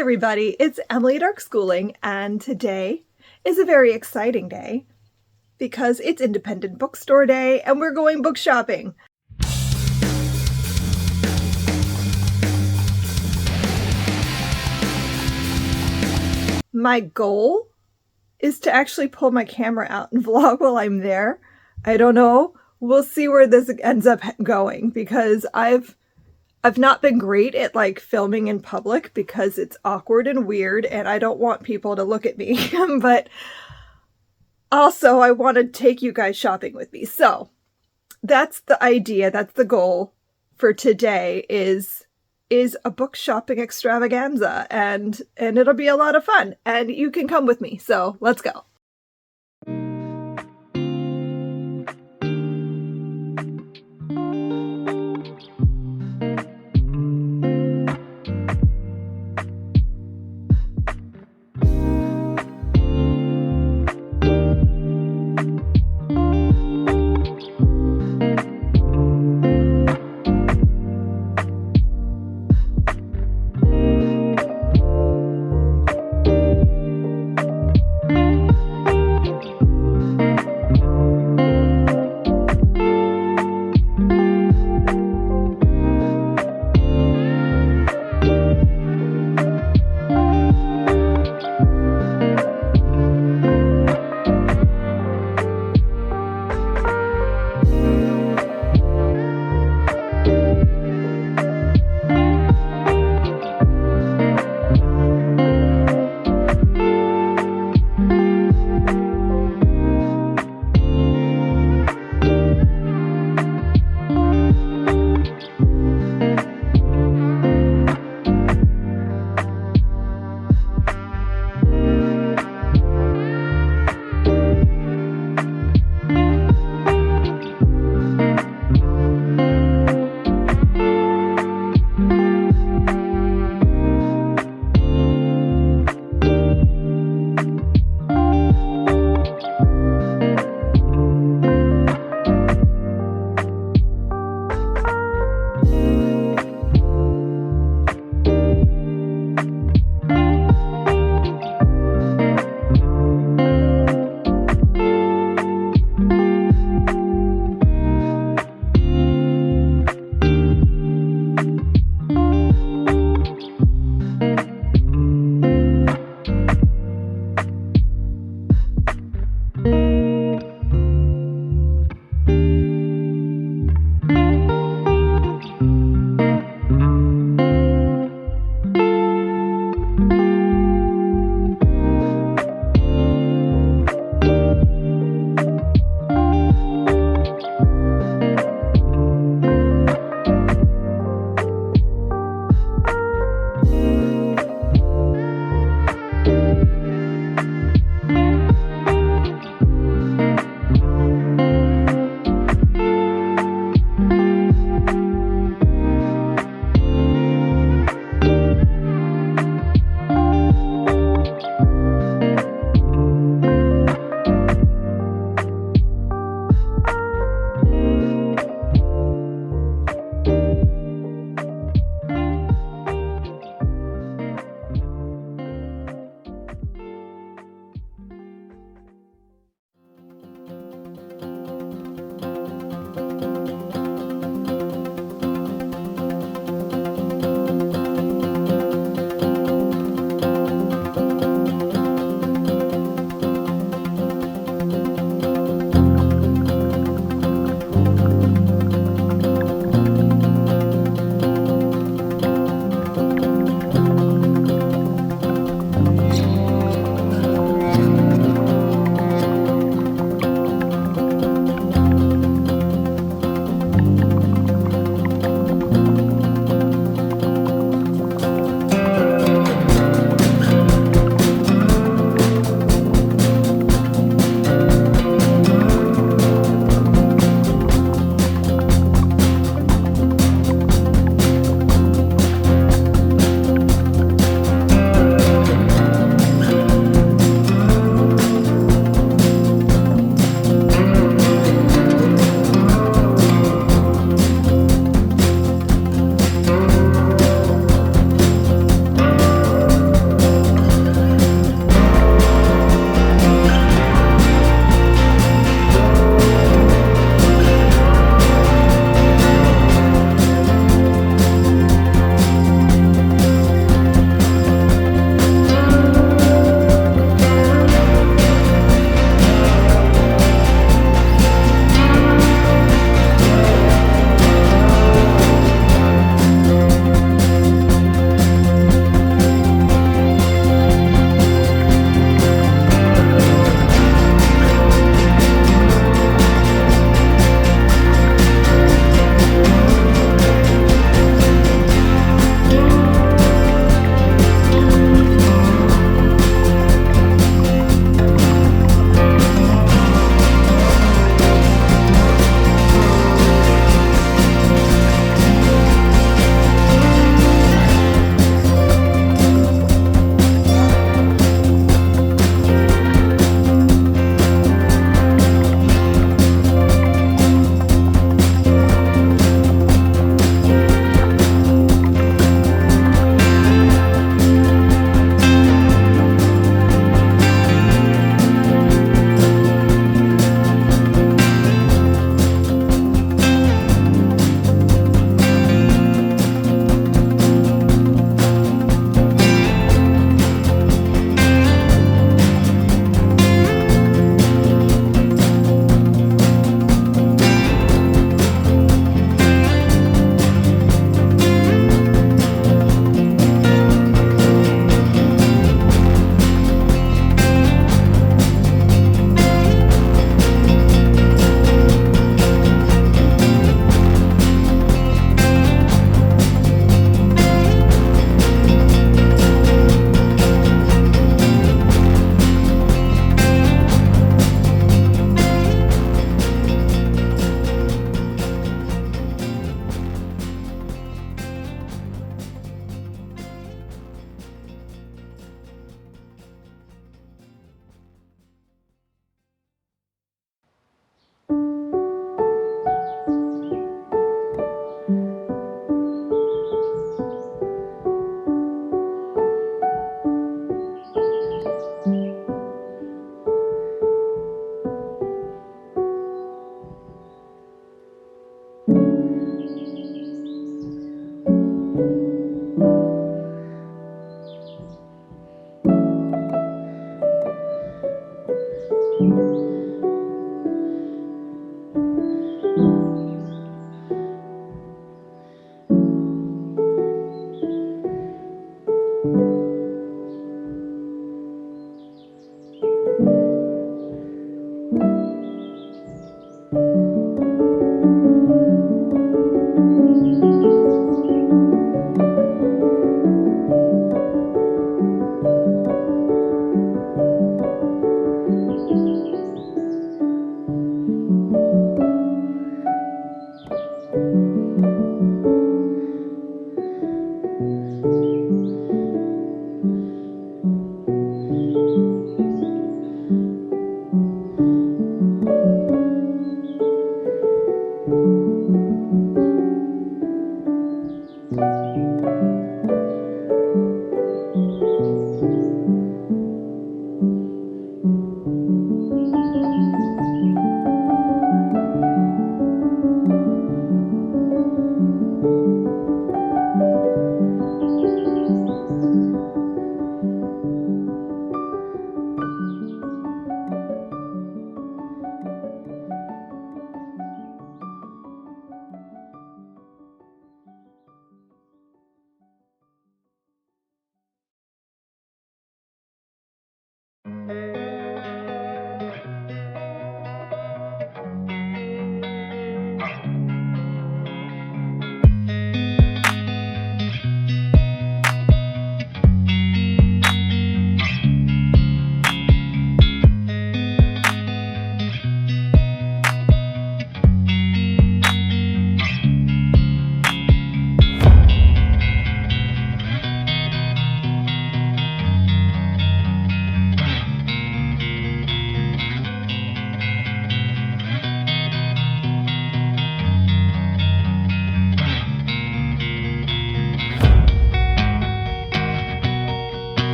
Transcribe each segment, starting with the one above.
everybody, it's Emily at Arc Schooling, and today is a very exciting day because it's Independent Bookstore Day and we're going book shopping. My goal is to actually pull my camera out and vlog while I'm there. I don't know. We'll see where this ends up going because I've not been great at filming in public because it's awkward and weird and I don't want people to look at me. But also I want to take you guys shopping with me. So that's the idea. That's the goal for today is a book shopping extravaganza and it'll be a lot of fun and you can come with me. So let's go.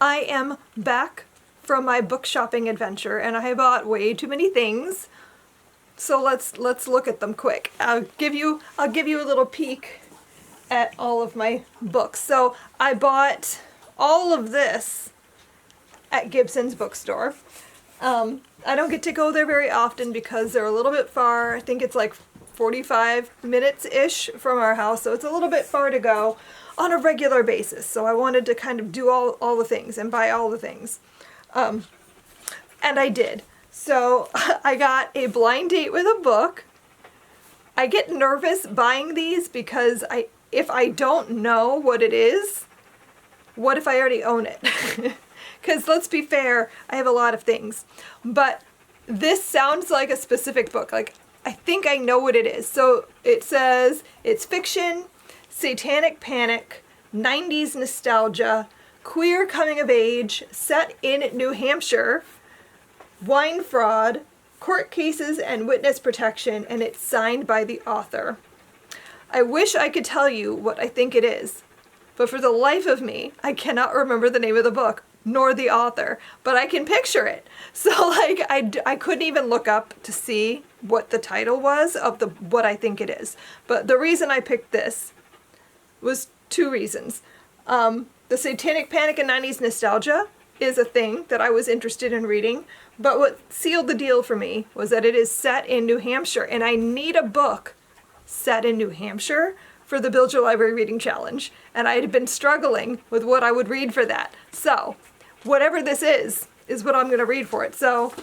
I am back from my book shopping adventure, and I bought way too many things. So let's look at them quick. I'll give you a little peek at all of my books. So I bought all of this at Gibson's Bookstore. I don't get to go there very often because they're a little bit far. I think it's like 45 minutes-ish from our house, so it's a little bit far to go on a regular basis. So I wanted to kind of do all the things and buy all the things. And I did. So I got a blind date with a book. I get nervous buying these because if I don't know what it is, what if I already own it? Because let's be fair, I have a lot of things. But this sounds like a specific book. Like, I think I know what it is. So it says it's fiction, satanic panic, 90s nostalgia, queer coming of age, set in New Hampshire, wine fraud, court cases, and witness protection, and it's signed by the author. I wish I could tell you what I think it is, but for the life of me, I cannot remember the name of the book, nor the author, but I can picture it. So like, I couldn't even look up to see what the title was of what I think it is. But the reason I picked this was two reasons. The satanic panic and 90s nostalgia is a thing that I was interested in reading, but what sealed the deal for me was that it is set in New Hampshire, and I need a book set in New Hampshire for the Build Your Library Reading Challenge, and I had been struggling with what I would read for that. So, whatever this is what I'm going to read for it. So,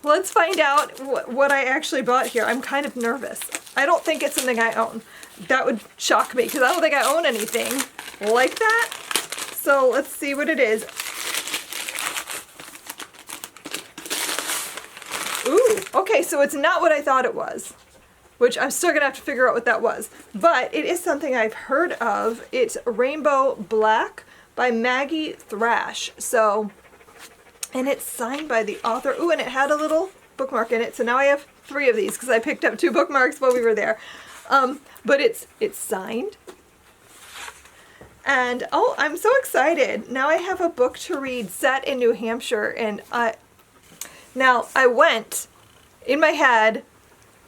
let's find out what I actually bought here. I'm kind of nervous. I don't think it's something I own. That would shock me, because I don't think I own anything like that. So, let's see what it is. Ooh, okay, so it's not what I thought it was, which I'm still going to have to figure out what that was. But it is something I've heard of. It's Rainbow Black by Maggie Thrash. So, and it's signed by the author. Ooh, and it had a little bookmark in it. So now I have 3 of these because I picked up 2 bookmarks while we were there. But it's signed. And, oh, I'm so excited. Now I have a book to read set in New Hampshire. And now I went, in my head,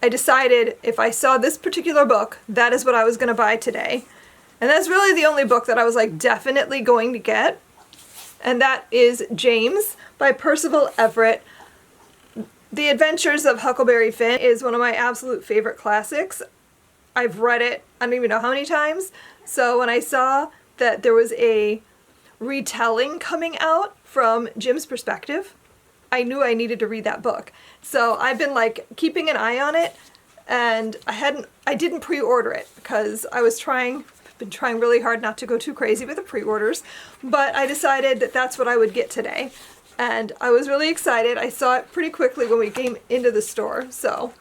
I decided if I saw this particular book, that is what I was going to buy today. And that's really the only book that I was like definitely going to get. And that is James by Percival Everett. The Adventures of Huckleberry Finn is one of my absolute favorite classics. I've read it, I don't even know how many times. So when I saw that there was a retelling coming out from Jim's perspective, I knew I needed to read that book. So I've been like keeping an eye on it, and I didn't pre-order it because I was been trying really hard not to go too crazy with the pre-orders, but I decided that that's what I would get today. And I was really excited. I saw it pretty quickly when we came into the store. So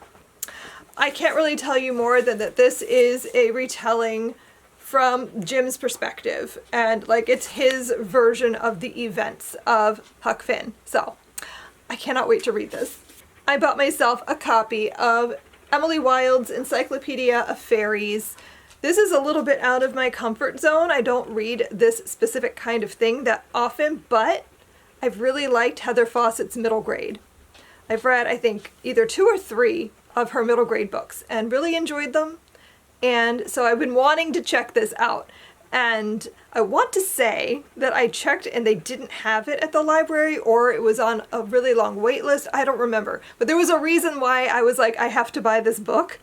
I can't really tell you more than that this is a retelling from Jim's perspective, and like it's his version of the events of Huck Finn. So I cannot wait to read this. I bought myself a copy of Emily Wilde's Encyclopedia of Fairies. This is a little bit out of my comfort zone. I don't read this specific kind of thing that often, but I've really liked Heather Fawcett's middle grade. I've read, I think, either 2 or 3 of her middle grade books and really enjoyed them. And so I've been wanting to check this out. And I want to say that I checked and they didn't have it at the library, or it was on a really long wait list. I don't remember. But there was a reason why I was like, I have to buy this book.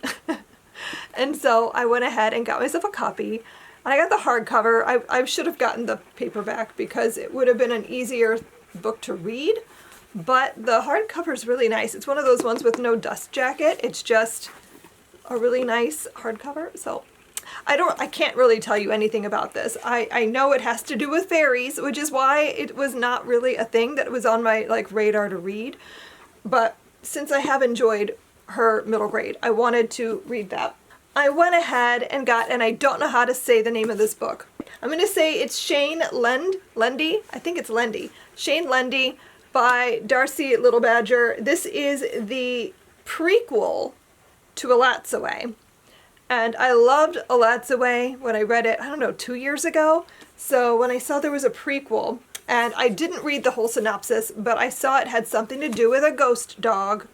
And so I went ahead and got myself a copy. And I got the hardcover. I should have gotten the paperback because it would have been an easier book to read. But the hardcover is really nice. It's one of those ones with no dust jacket. It's just a really nice hardcover. So I can't really tell you anything about this. I know it has to do with fairies, which is why it was not really a thing that was on my like radar to read. But since I have enjoyed her middle grade, I wanted to read that. I went ahead and got, and I don't know how to say the name of this book. I'm going to say it's Shane Lundy. I think it's Lundy. Shane Lundy by Darcy Little Badger. This is the prequel to Alatsaway. And I loved Alatsaway when I read it, I don't know, 2 years ago. So when I saw there was a prequel, And I didn't read the whole synopsis, but I saw it had something to do with a ghost dog,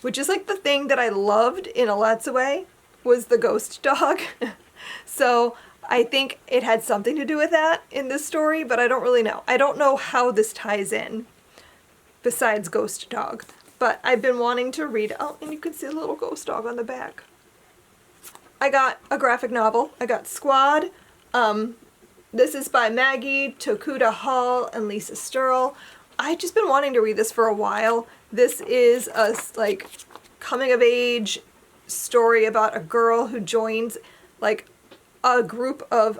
which is like the thing that I loved in Way was the ghost dog. So I think it had something to do with that in this story, but I don't really know. I don't know how this ties in besides ghost dog, but I've been wanting to read. Oh, and you can see a little ghost dog on the back. I got a graphic novel. I got Squad. This is by Maggie Tokuda Hall and Lisa Sturl. I've just been wanting to read this for a while. This is a like coming of age story about a girl who joins like a group of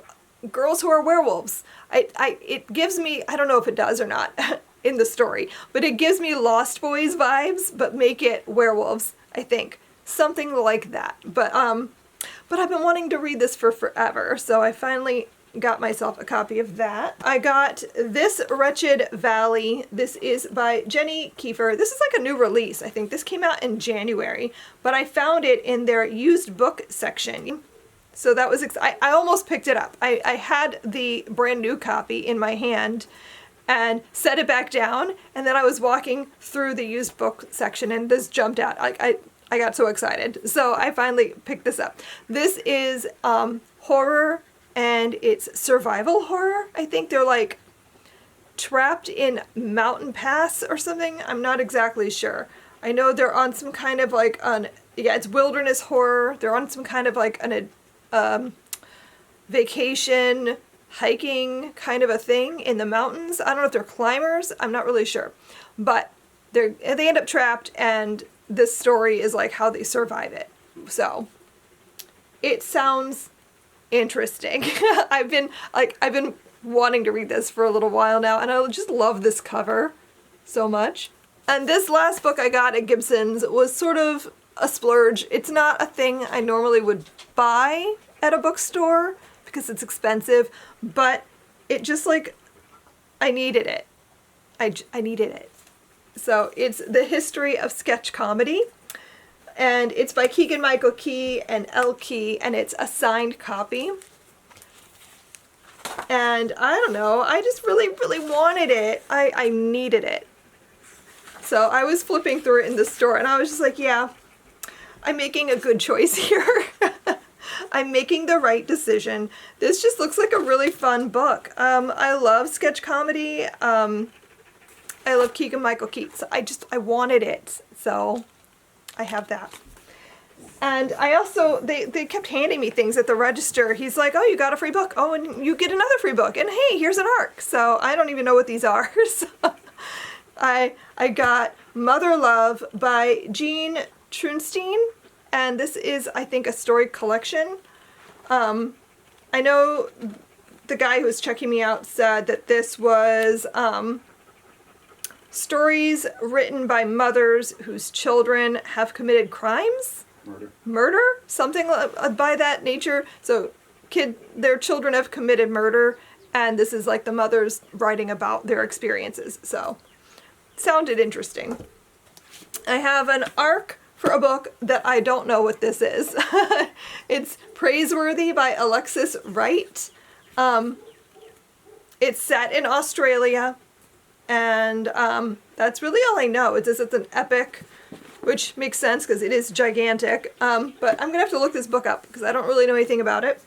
girls who are werewolves. It gives me, I don't know if it does or not in the story, but it gives me Lost Boys vibes, but make it werewolves, I think. Something like that. But I've been wanting to read this for forever, so I finally got myself a copy of that. I got This Wretched Valley. This is by Jenny Kiefer. This is like a new release. I think this came out in January, but I found it in their used book section. So that was, I almost picked it up. I had the brand new copy in my hand and set it back down, and then I was walking through the used book section and this jumped out. I got so excited. So I finally picked this up. This is horror, and it's survival horror. I think they're like trapped in mountain pass or something. I'm not exactly sure. I know they're on some kind of like it's wilderness horror. They're on some kind of like an vacation hiking kind of a thing in the mountains. I don't know if they're climbers. I'm not really sure, but they end up trapped, and this story is like how they survive it. So it sounds interesting. I've been wanting to read this for a little while now, and I just love this cover so much. And this last book I got at Gibson's was sort of a splurge. It's not a thing I normally would buy at a bookstore because it's expensive, but it just like, I needed it. I needed it. So it's The History of Sketch Comedy, and it's by Keegan-Michael Key and L. Key, and it's a signed copy. And I don't know, I just really, really wanted it. I needed it. So I was flipping through it in the store, and I was just like, yeah, I'm making a good choice here. I'm making the right decision. This just looks like a really fun book. I love sketch comedy. I love Keegan-Michael Key. So I wanted it. So I have that. And I also, they kept handing me things at the register. He's like, oh, you got a free book. Oh, and you get another free book. And hey, here's an ARC. So I don't even know what these are. So I got Mother Love by Jean Trunstein. And this is, I think, a story collection. I know the guy who was checking me out said that this was stories written by mothers whose children have committed crimes? Murder? Something by that nature. So their children have committed murder, and this is like the mothers writing about their experiences. So, sounded interesting. I have an ARC for a book that I don't know what this is. It's Praiseworthy by Alexis Wright. It's set in Australia, and that's really all I know. It's an epic, which makes sense because it is gigantic. But I'm going to have to look this book up because I don't really know anything about it.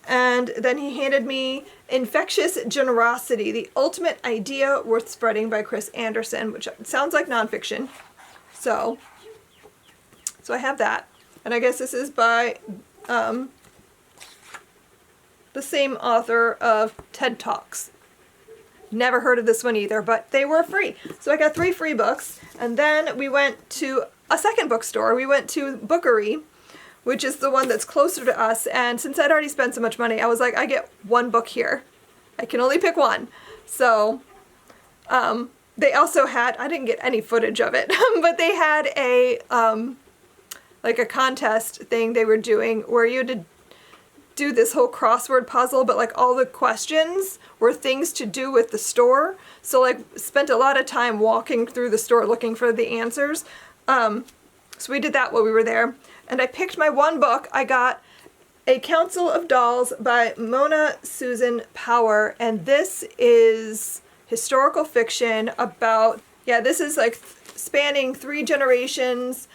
And then he handed me Infectious Generosity, The Ultimate Idea Worth Spreading by Chris Anderson, which sounds like nonfiction. So I have that. And I guess this is by the same author of TED Talks. Never heard of this one either, but they were free. So I got 3 free books. And then we went to a second bookstore. We went to Bookery, which is the one that's closer to us. And since I'd already spent so much money, I was like, I get 1 book here. I can only pick 1. So they also had, I didn't get any footage of it, but they had a like a contest thing they were doing where you had to do this whole crossword puzzle, but like all the questions were things to do with the store. So like spent a lot of time walking through the store looking for the answers. So we did that while we were there. And I picked my 1 book. I got A Council of Dolls by Mona Susan Power, and this is historical fiction about, yeah, this is like spanning 3 generations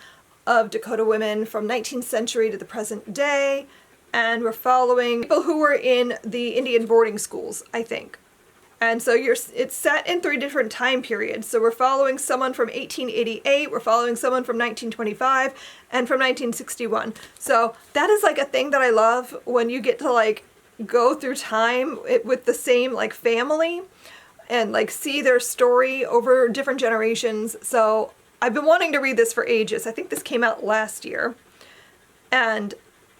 of Dakota women from 19th century to the present day, and we're following people who were in the Indian boarding schools, I think. And so it's set in 3 different time periods. So we're following someone from 1888, we're following someone from 1925, and from 1961. So that is like a thing that I love, when you get to like go through time with the same like family and like see their story over different generations. So I've been wanting to read this for ages. I think this came out last year, and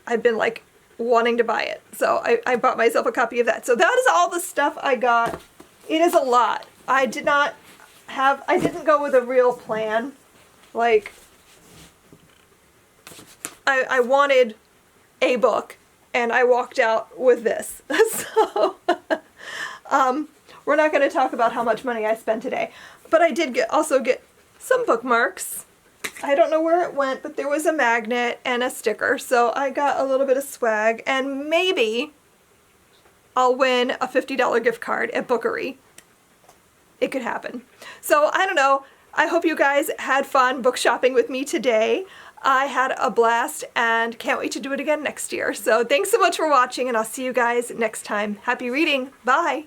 I've been like wanting to buy it. So I bought myself a copy of that. So that is all the stuff I got. It is a lot. I didn't go with a real plan. Like, I wanted a book, and I walked out with this. So, we're not going to talk about how much money I spent today. But I did also get some bookmarks. I don't know where it went, but there was a magnet and a sticker, so I got a little bit of swag, and maybe I'll win a $50 gift card at Bookery. It could happen. So I don't know. I hope you guys had fun book shopping with me today. I had a blast and can't wait to do it again next year. So thanks so much for watching, and I'll see you guys next time. Happy reading. Bye.